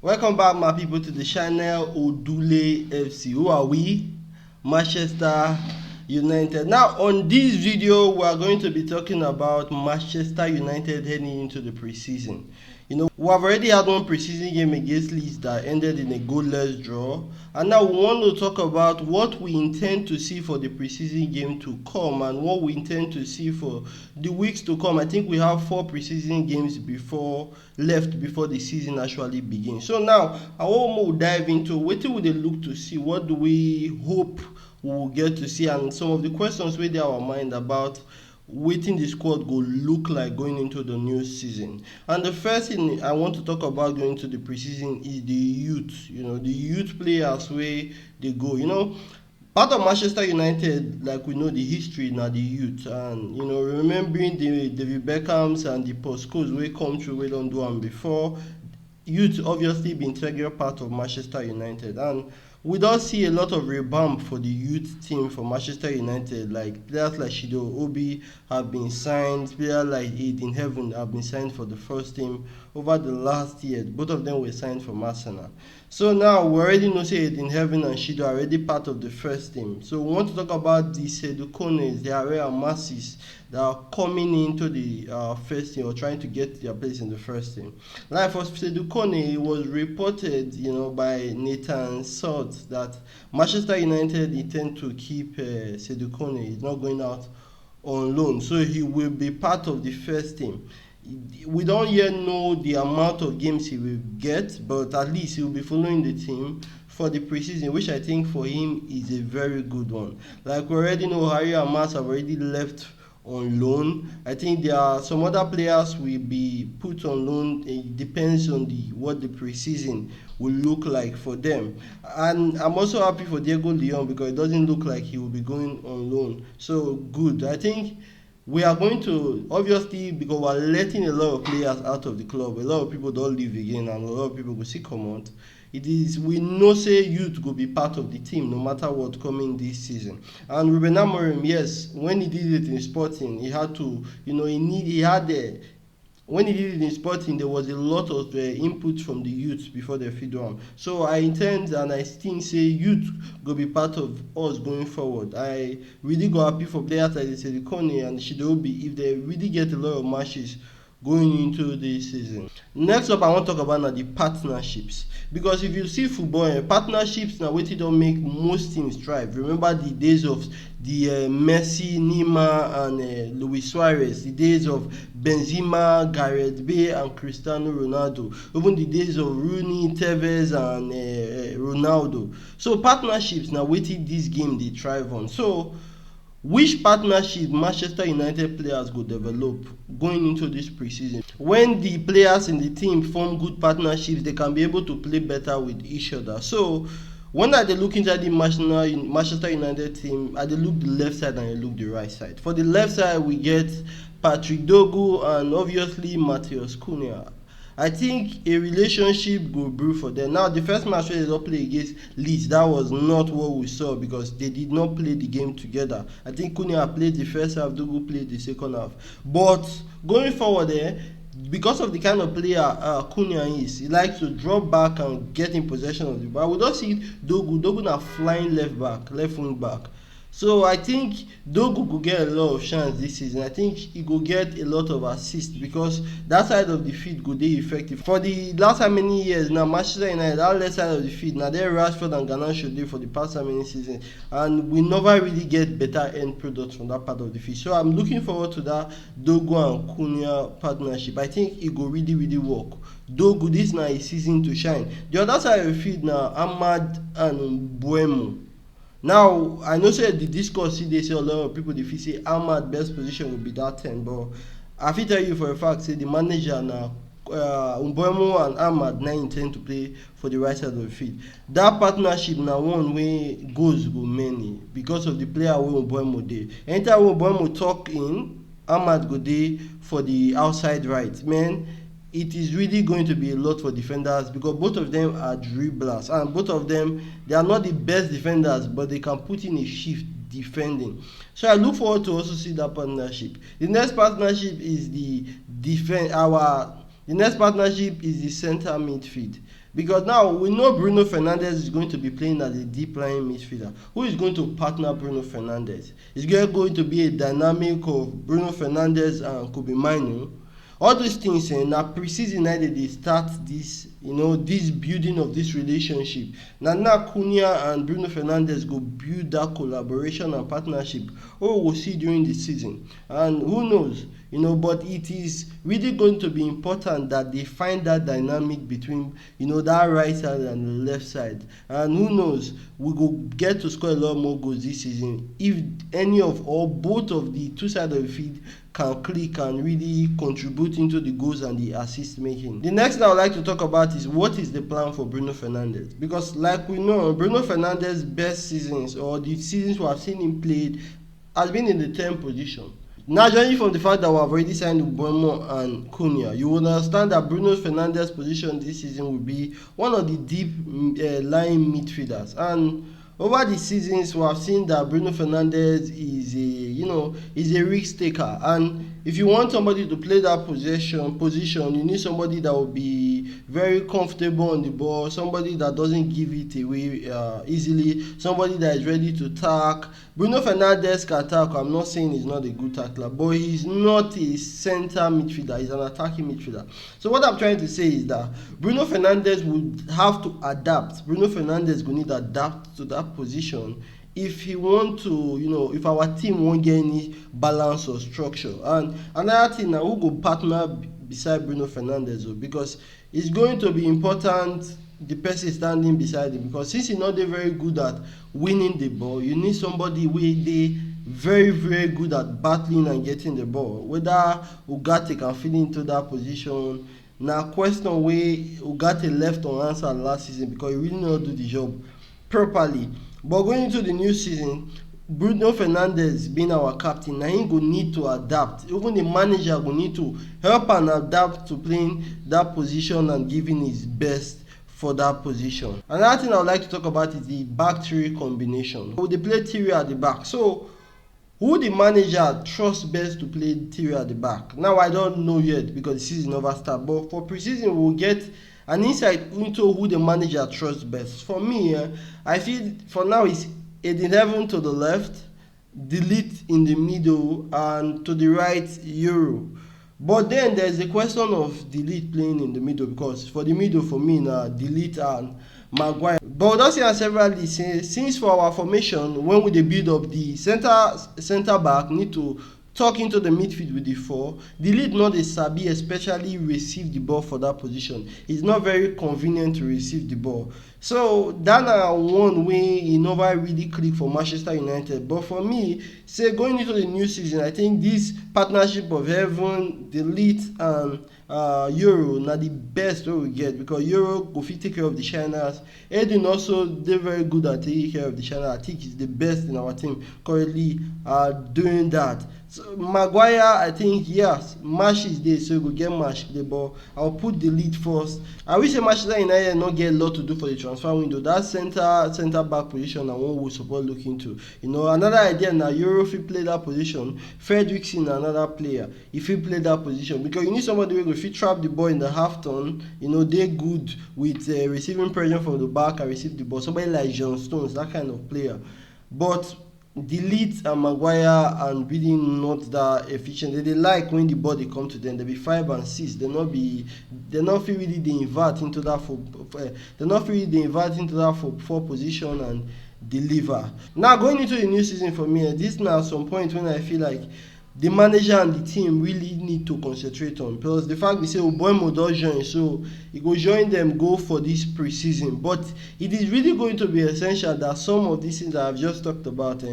Welcome back, my people, to the channel Odule FC. Who are we? Manchester United. Now, on this video, we are going to be talking about Manchester United heading into the preseason. We have already had one preseason game against Leeds that ended in a goalless draw, and now we want to talk about what we intend to see for the preseason game to come and what we intend to see for the weeks to come. I think we have 4 preseason games left before the season actually begins. So now I want to dive into what do they look to see, what do we hope we will get to see, and some of the questions wey dey our mind about wetin the squad go look like going into the new season. And the first thing I want to talk about going into the preseason is the youth. The youth players wey dey go. Part of Manchester United, like we know the history na the youth, and remembering the David Beckhams and the Postcodes wey come through wey don do am before. Youth obviously be integral part of Manchester United, and we don see a lot of revamp for the youth team for Manchester United. Like players like Shido Obi have been signed, players like Aiden Heaven have been signed for the first team over the last year. Both of them were signed from Arsenal. So now we already know say Aiden Heaven and Shido are already part of the first team. So we want to talk about the Sedukones, the Area Masses that are coming into the first team or trying to get their place in the first team. Like for Sedukone, it was reported, by Nathan Salt that Manchester United intend to keep Sedukone. He's not going out on loan, so he will be part of the first team. We don't yet know the amount of games he will get, but at least he will be following the team for the preseason, which I think for him is a very good one. Like we already know, Harry and Matt have already left on loan. I think there are some other players will be put on loan. It depends on what the preseason will look like for them. And I'm also happy for Diego Leon because it doesn't look like he will be going on loan. So good. I think we are going to, obviously, because we're letting a lot of players out of the club, a lot of people don't leave again, and a lot of people will see come out. We know say youth go be part of the team no matter what coming this season. And Ruben Amorim, yes, when he did it in Sporting, he had to, when he did it in Sporting, there was a lot of input from the youth before they feed on. So I intend and I think say youth go be part of us going forward. I really go happy for players like Sedikone and Shidobi if they really get a lot of matches going into this season. Next up, I want to talk about the partnerships, because if you see football, partnerships now wetin don make most teams thrive. Remember the days of the Messi, Neymar and Luis Suarez, the days of Benzema, Gareth Bale and Cristiano Ronaldo, even the days of Rooney, Tevez and Ronaldo. So partnerships now wetin this game dey thrive on. So which partnership Manchester United players go develop going into this preseason? When the players in the team form good partnerships, they can be able to play better with each other. So when I dey look inside the Manchester United team, I dey look the left side and I look the right side. For the left side, we get Patrick Dogu and obviously Matheus Cunha. I think a relationship go brew for them. Now, the first match wey they don play against Leeds, that was not what we saw because they did not play the game together. I think Cunha played the first half, Dogu played the second half. But going forward because of the kind of player Cunha is, he likes to drop back and get in possession of the ball. We don't see Dogu na flying left wing back. So I think Dogu go get a lot of chance this season. I think he go get a lot of assists because that side of the field go dey effective. For the last how many years now, Manchester United, that left side of the field, now there Rashford and Garnacho dey for the past how many seasons, and we never really get better end products from that part of the field. So I'm looking forward to that Dogu and Cunha partnership. I think it go really, really work. Dogu, this now is season to shine. The other side of the field now, Ahmad and Mbeumo. Now, I know say the discourse dey say a lot of people dey feel say Ahmad best position will be that 10, but I fit tell you for a fact say the manager now Mbeumo and Ahmad now intend to play for the right side of the field. That partnership na one wey goes go many because of the player wey Mbeumo dey. Anytime wey Mbeumo talk in, Ahmad go dey for the outside right. Man, it is really going to be a lot for defenders because both of them are dribblers and both of them, they are not the best defenders, but they can put in a shift defending. So I look forward to also see that partnership. The next partnership is the center midfield. Because now we know Bruno Fernandez is going to be playing as a deep lying midfielder. Who is going to partner Bruno Fernandez? Is there going to be a dynamic of Bruno Fernandez and Kobe Mino? All those things, na Preseason United they start this, this building of this relationship. Now Cunha and Bruno Fernandez go build that collaboration and partnership. We'll see during the season, and who knows, but it is really going to be important that they find that dynamic between, that right side and the left side. And who knows, we go get to score a lot more goals this season if any of or both of the two sides of the field can click and really contribute into the goals and the assist making. The next thing I would like to talk about is what is the plan for Bruno Fernandez, because like we know, Bruno Fernandez's best seasons, or the seasons we have seen him played, has been in the 10th position. Now, judging from the fact that we have already signed Mbeumo and Cunha, you will understand that Bruno Fernandez's position this season will be one of the deep lying midfielders. And over the seasons, we have seen that Bruno Fernandez is a risk taker, and if you want somebody to play that position, you need somebody that will be very comfortable on the ball, somebody that doesn't give it away easily, somebody that is ready to tackle. Bruno Fernandez can tackle. I'm not saying he's not a good tackler, but he's not a center midfielder. He's an attacking midfielder. So what I'm trying to say is that Bruno Fernandez would have to adapt. Bruno Fernandez will need to adapt to that position if he want to, if our team won't get any balance or structure. And another thing, now who go partner beside Bruno Fernandez, because it's going to be important the person standing beside him, because since he's not very good at winning the ball, you need somebody with the very, very good at battling and getting the ball. Whether Ugarte can fit into that position, now question where Ugarte left unanswered last season because he really not do the job properly. But going into the new season, Bruno Fernandez being our captain, now he go need to adapt. Even the manager will need to help and adapt to playing that position and giving his best for that position. Another thing I would like to talk about is the back three combination. They play three at the back. So who the manager trusts best to play three at the back? Now I don't know yet because the season never started. But for preseason we'll get an insight into who the manager trusts best. For me, I feel for now it's 11 to the left, Delete in the middle, and to the right Euro. But then there's a question of Delete playing in the middle, because for the middle for me now Delete and Maguire. But that's here severally since for our formation, when we build up the center back need to talk into the midfield with the four. Delete not a sabi, especially receive the ball for that position. It's not very convenient to receive the ball. So that one way he never really click for Manchester United. But for me, say going into the new season, I think this partnership of Heaven, Delete and Euro now the best way we get, because Euro go fit take care of the shiners. Edin also they're very good at taking care of the shiners. I think he's the best in our team currently doing that. So Maguire, I think yes, March is there, so we go get March the ball. I'll put Delete first. I wish Manchester United not get a lot to do for the transfer window. That center back position and one we support look into. Another idea now, Euro if he play that position, Fredrickson another player if he play that position, because you need somebody who if he trap the ball in the half turn, they're good with receiving pressure from the back and receive the ball. Somebody like John Stones, that kind of player. But Delete and Maguire and really not that efficient. They like when the ball they come to them. They be 5 and 6. They're not feel really they invert into that four position and deliver. Now going into the new season for me, this now some point when I feel like the manager and the team really need to concentrate on, because the fact we say Mbeumo does join, so he go join them go for this preseason. But it is really going to be essential that some of these things that I've just talked about,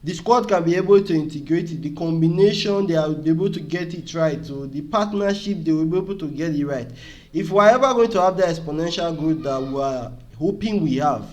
the squad can be able to integrate it, the combination they are able to get it right, so the partnership they will be able to get it right. If we're ever going to have that exponential growth that we are hoping we have,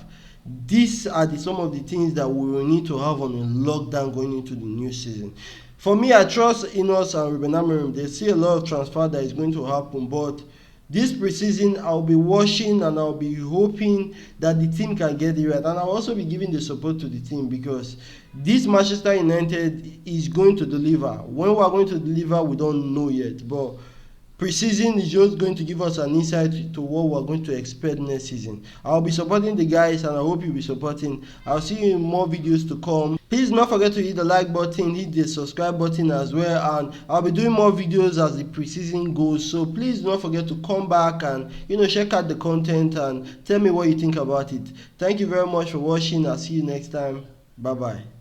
these are some of the things that we will need to have on a lockdown going into the new season. For me, I trust Ineos and Ruben Amorim. They see a lot of transfer that is going to happen, but this preseason I'll be watching and I'll be hoping that the team can get it right, and I'll also be giving the support to the team, because this Manchester United is going to deliver. When we are going to deliver, we don't know yet, but Preseason is just going to give us an insight to what we're going to expect next season. I'll be supporting the guys and I hope you'll be supporting. I'll see you in more videos to come. Please do not forget to hit the like button, hit the subscribe button as well, and I'll be doing more videos as the preseason goes. So please do not forget to come back and check out the content and tell me what you think about it. Thank you very much for watching. I'll see you next time. Bye bye.